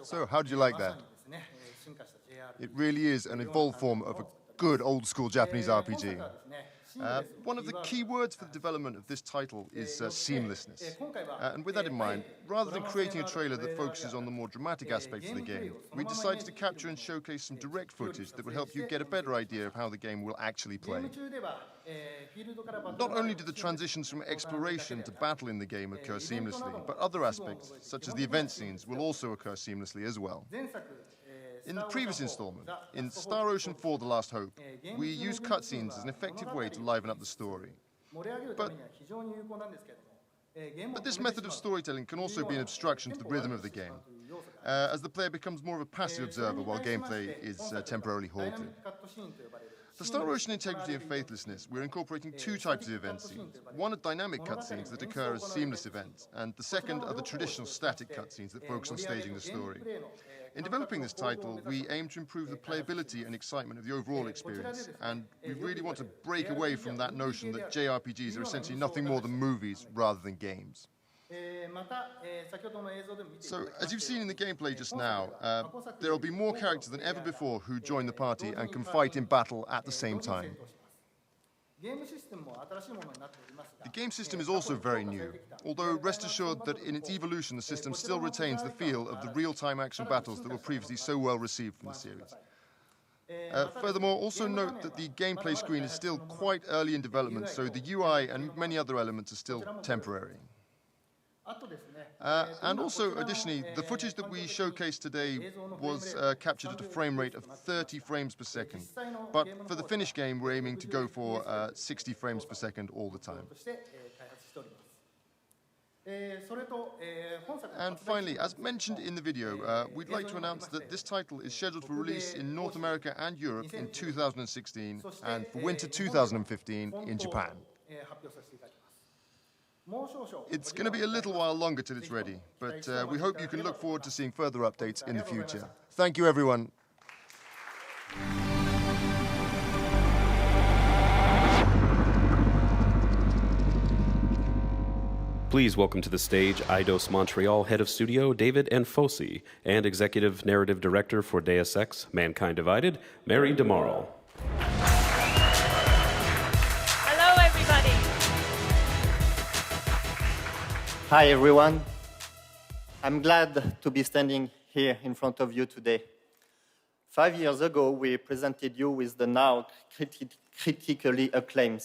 So, how did you like that? It really is an evolved form of a good old-school Japanese RPG. One of the key words for the development of this title is seamlessness. And with that in mind, rather than creating a trailer that focuses on the more dramatic aspects of the game, we decided to capture and showcase some direct footage that would help you get a better idea of how the game will actually play. Not only do the transitions from exploration to battle in the game occur seamlessly, but other aspects, such as the event scenes, will also occur seamlessly as well. In the previous installment, in Star Ocean 4: The Last Hope, we used cutscenes as an effective way to liven up the story. But this method of storytelling can also be an obstruction to the rhythm of the game, as the player becomes more of a passive observer while gameplay is temporarily halted. For Star Ocean Integrity and Faithlessness, we're incorporating two types of event scenes. One are dynamic cutscenes that occur as seamless events, and the second are the traditional static cutscenes that focus on staging the story. In developing this title, we aim to improve the playability and excitement of the overall experience, and we really want to break away from that notion that JRPGs are essentially nothing more than movies rather than games. So, as you've seen in the gameplay just now, there will be more characters than ever before who join the party and can fight in battle at the same time. The game system is also very new, although rest assured that in its evolution the system still retains the feel of the real-time action battles that were previously so well received from the series. Furthermore, also note that the gameplay screen is still quite early in development, so the UI and many other elements are still temporary. And also, additionally, the footage that we showcased today was captured at a frame rate of 30 frames per second. But for the finished game, we're aiming to go for 60 frames per second all the time. And finally, as mentioned in the video, we'd like to announce that this title is scheduled for release in North America and Europe in 2016, and for winter 2015 in Japan. It's going to be a little while longer till it's ready, but we hope you can look forward to seeing further updates in the future. Thank you, everyone. Please welcome to the stage Eidos Montreal Head of Studio David Enfosi and Executive Narrative Director for Deus Ex: Mankind Divided, Mary DeMarle. Hi, everyone. I'm glad to be standing here in front of you today. 5 years ago, we presented you with the now critically acclaimed,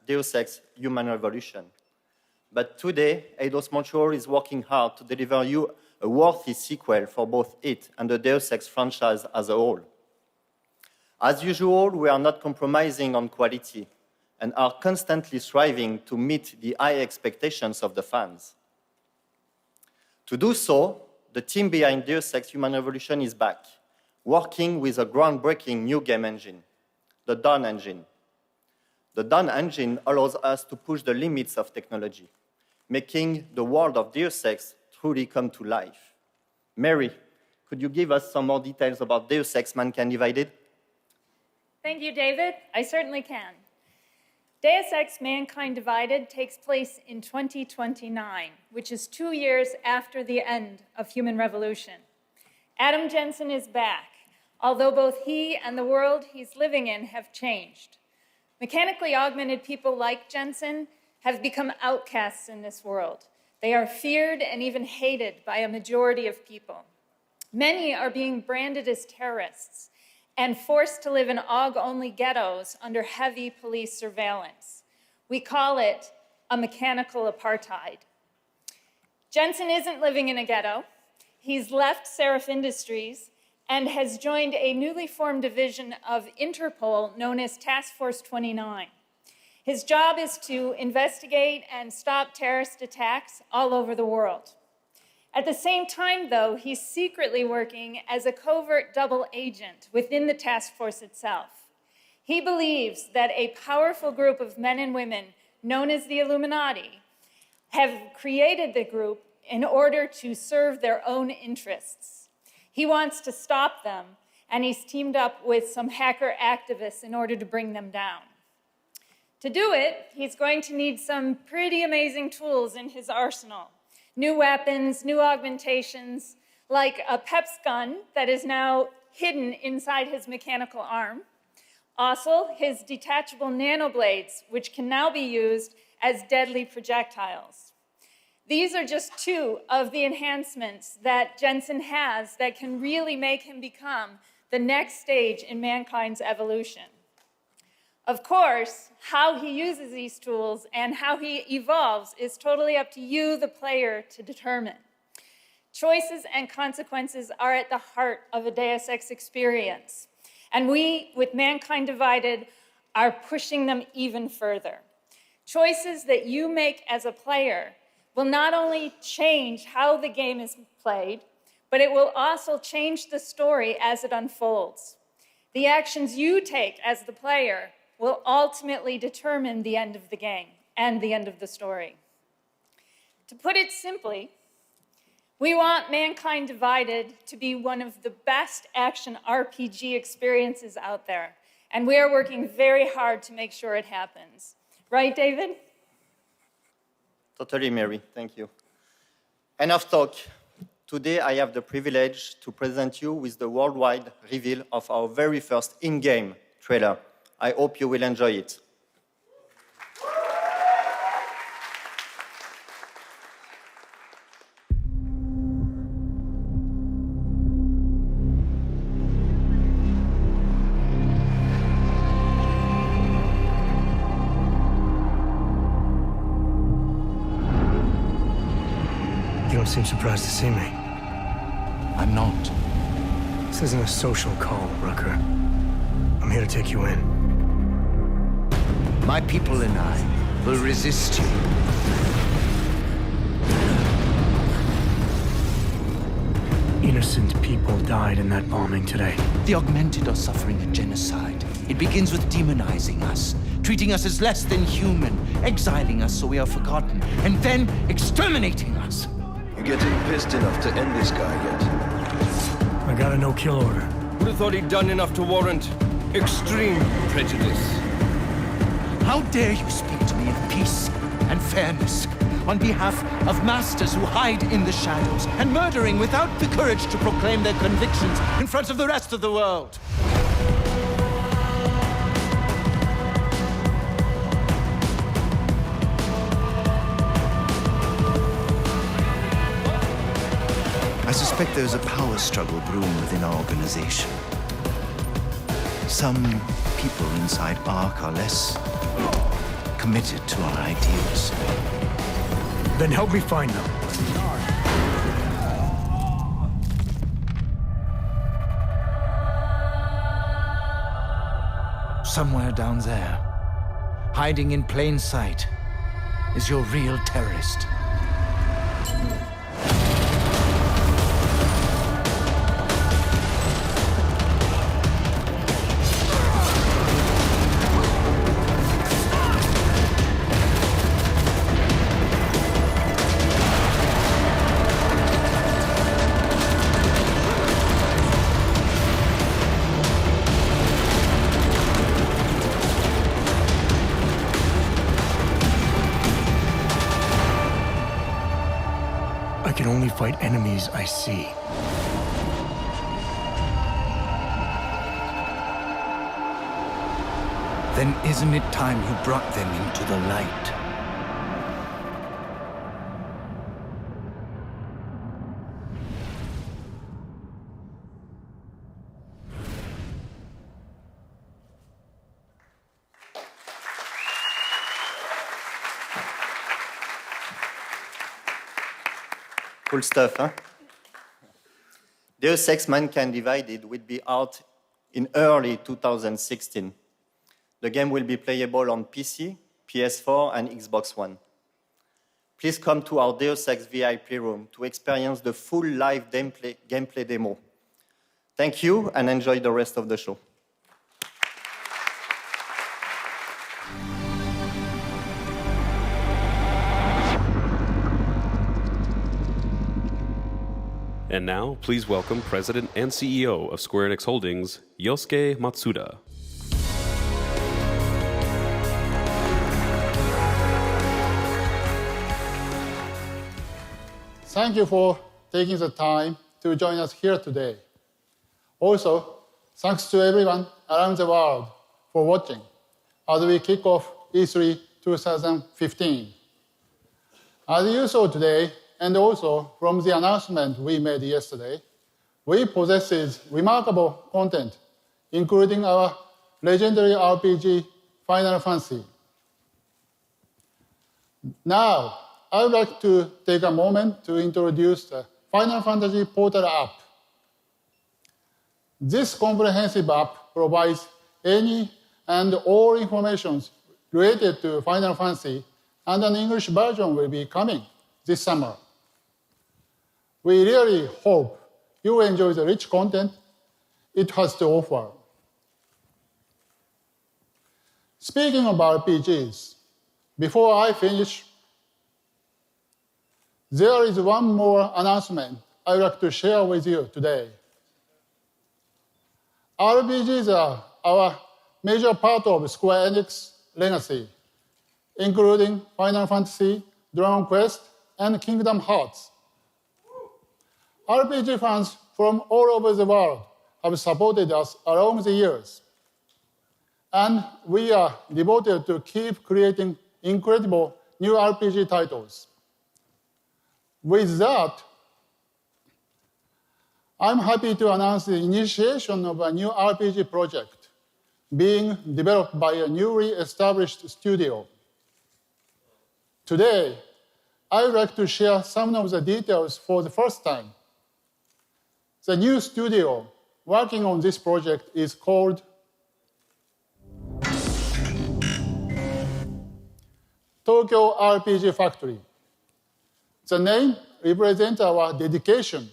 Deus Ex: Human Revolution. But today, Eidos Montreal is working hard to deliver you a worthy sequel for both it and the Deus Ex franchise as a whole. As usual, we are not compromising on quality and are constantly striving to meet the high expectations of the fans. To do so, the team behind Deus Ex: Human Revolution is back, working with a groundbreaking new game engine, the Dawn engine. The Dawn engine allows us to push the limits of technology, making the world of Deus Ex truly come to life. Mary, could you give us some more details about Deus Ex: Mankind Divided? Thank you, David. I certainly can. Deus Ex: Mankind Divided takes place in 2029, which is 2 years after the end of Human Revolution. Adam Jensen is back, although both he and the world he's living in have changed. Mechanically augmented people like Jensen have become outcasts in this world. They are feared and even hated by a majority of people. Many are being branded as terrorists and forced to live in AUG-only ghettos under heavy police surveillance. We call it a mechanical apartheid. Jensen isn't living in a ghetto. He's left Seraph Industries and has joined a newly formed division of Interpol known as Task Force 29. His job is to investigate and stop terrorist attacks all over the world. At the same time, though, he's secretly working as a covert double agent within the task force itself. He believes that a powerful group of men and women known as the Illuminati have created the group in order to serve their own interests. He wants to stop them, and he's teamed up with some hacker activists in order to bring them down. To do it, he's going to need some pretty amazing tools in his arsenal. New weapons, new augmentations, like a PEPS gun that is now hidden inside his mechanical arm. Also, his detachable nanoblades, which can now be used as deadly projectiles. These are just two of the enhancements that Jensen has that can really make him become the next stage in mankind's evolution. Of course, how he uses these tools and how he evolves is totally up to you, the player, to determine. Choices and consequences are at the heart of a Deus Ex experience. And we, with Mankind Divided, are pushing them even further. Choices that you make as a player will not only change how the game is played, but it will also change the story as it unfolds. The actions you take as the player will ultimately determine the end of the game and the end of the story. To put it simply, we want Mankind Divided to be one of the best action RPG experiences out there, and we are working very hard to make sure it happens. Right, David? Totally, Mary. Thank you. Enough talk. Today, I have the privilege to present you with the worldwide reveal of our very first in-game trailer. I hope you will enjoy it. You don't seem surprised to see me. I'm not. This isn't a social call, Rucker. I'm here to take you in. My people and I will resist you. Innocent people died in that bombing today. The Augmented are suffering a genocide. It begins with demonizing us, treating us as less than human, exiling us so we are forgotten, and then exterminating us. You getting pissed enough to end this guy yet? I got a no-kill order. Would have thought he'd done enough to warrant extreme prejudice. How dare you speak to me of peace and fairness on behalf of masters who hide in the shadows and murdering without the courage to proclaim their convictions in front of the rest of the world? I suspect there's a power struggle brewing within our organization. Some people inside ARC are less committed to our ideals. Then help me find them. Somewhere down there, hiding in plain sight, is your real terrorist. I can only fight enemies I see. Then isn't it time you brought them into the light? Cool stuff, huh? Deus Ex Mankind Divided will be out in early 2016. The game will be playable on PC, PS4, and Xbox One. Please come to our Deus Ex VIP room to experience the full live gameplay demo. Thank you, and enjoy the rest of the show. And now, please welcome President and CEO of Square Enix Holdings, Yosuke Matsuda. thank you for taking the time to join us here today. Also, thanks to everyone around the world for watching as we kick off E3 2015. As you saw today, and also from the announcement we made yesterday, we possess remarkable content, including our legendary RPG, Final Fantasy. Now, I would like to take a moment to introduce the Final Fantasy Portal app. This comprehensive app provides any and all information related to Final Fantasy, and an English version will be coming this summer. We really hope you enjoy the rich content it has to offer. Speaking of RPGs, before I finish, there is one more announcement I would like to share with you today. RPGs are our major part of Square Enix legacy, including Final Fantasy, Dragon Quest, and Kingdom Hearts. RPG fans from all over the world have supported us along the years, and we are devoted to keep creating incredible new RPG titles. With that, I'm happy to announce the initiation of a new RPG project being developed by a newly established studio. Today, I would like to share some of the details for the first time. The new studio working on this project is called Tokyo RPG Factory. The name represents our dedication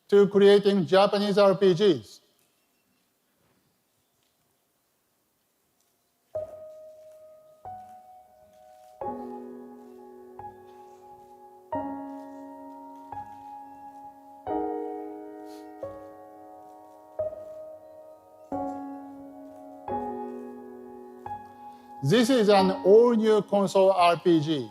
to creating Japanese RPGs. This is an all-new console RPG.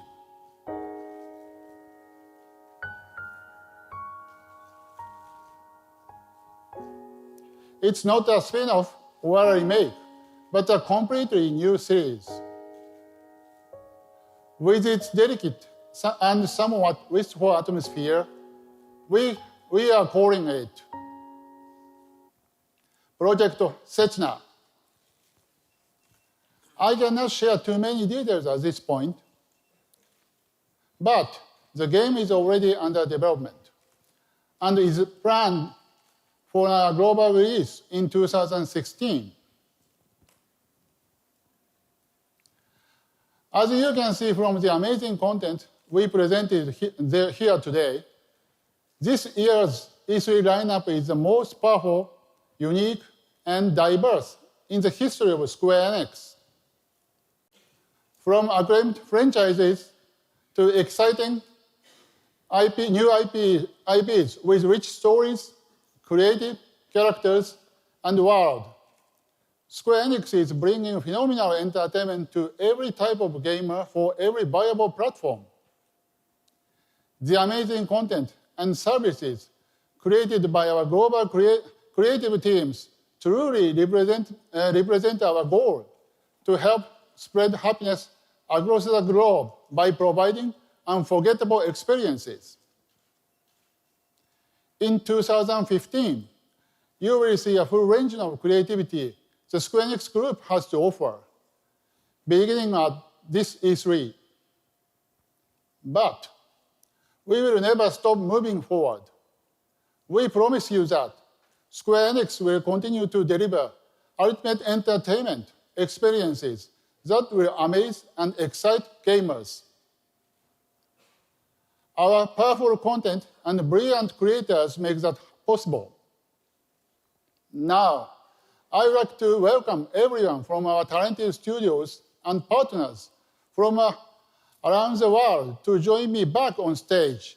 It's not a spin-off or a remake, but a completely new series. With its delicate and somewhat wistful atmosphere, we are calling it Project Sechna. I cannot share too many details at this point, but the game is already under development and is planned for a global release in 2016. As you can see from the amazing content we presented here today, this year's E3 lineup is the most powerful, unique, and diverse in the history of Square Enix. From acclaimed franchises to exciting new IPs with rich stories, creative characters, and world, Square Enix is bringing phenomenal entertainment to every type of gamer for every viable platform. The amazing content and services created by our global creative teams truly represent our goal to help spread happiness across the globe by providing unforgettable experiences. In 2015, you will see a full range of creativity the Square Enix Group has to offer, beginning at this E3. But we will never stop moving forward. We promise you that Square Enix will continue to deliver ultimate entertainment experiences that will amaze and excite gamers. Our powerful content and brilliant creators make that possible. Now, I would like to welcome everyone from our talented studios and partners from around the world to join me back on stage.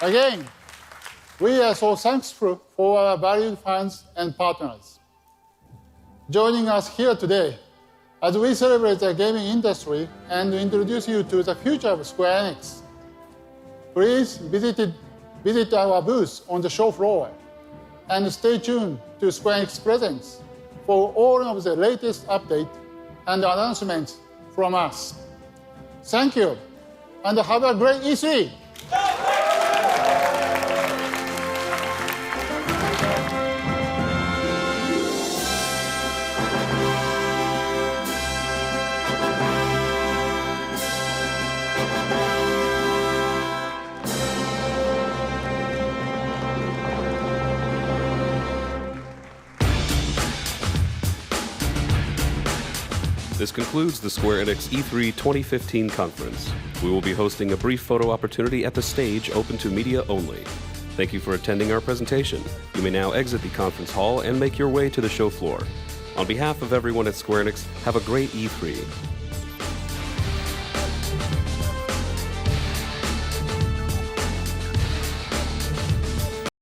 Again, we are so thankful for our valued fans and partners joining us here today as we celebrate the gaming industry and introduce you to the future of Square Enix. Please visit our booth on the show floor and stay tuned to Square Enix Presents for all of the latest updates and announcements from us. Thank you, and have a great E3! This concludes the Square Enix E3 2015 conference. We will be hosting a brief photo opportunity at the stage open to media only. Thank you for attending our presentation. You may now exit the conference hall and make your way to the show floor. On behalf of everyone at Square Enix, have a great E3.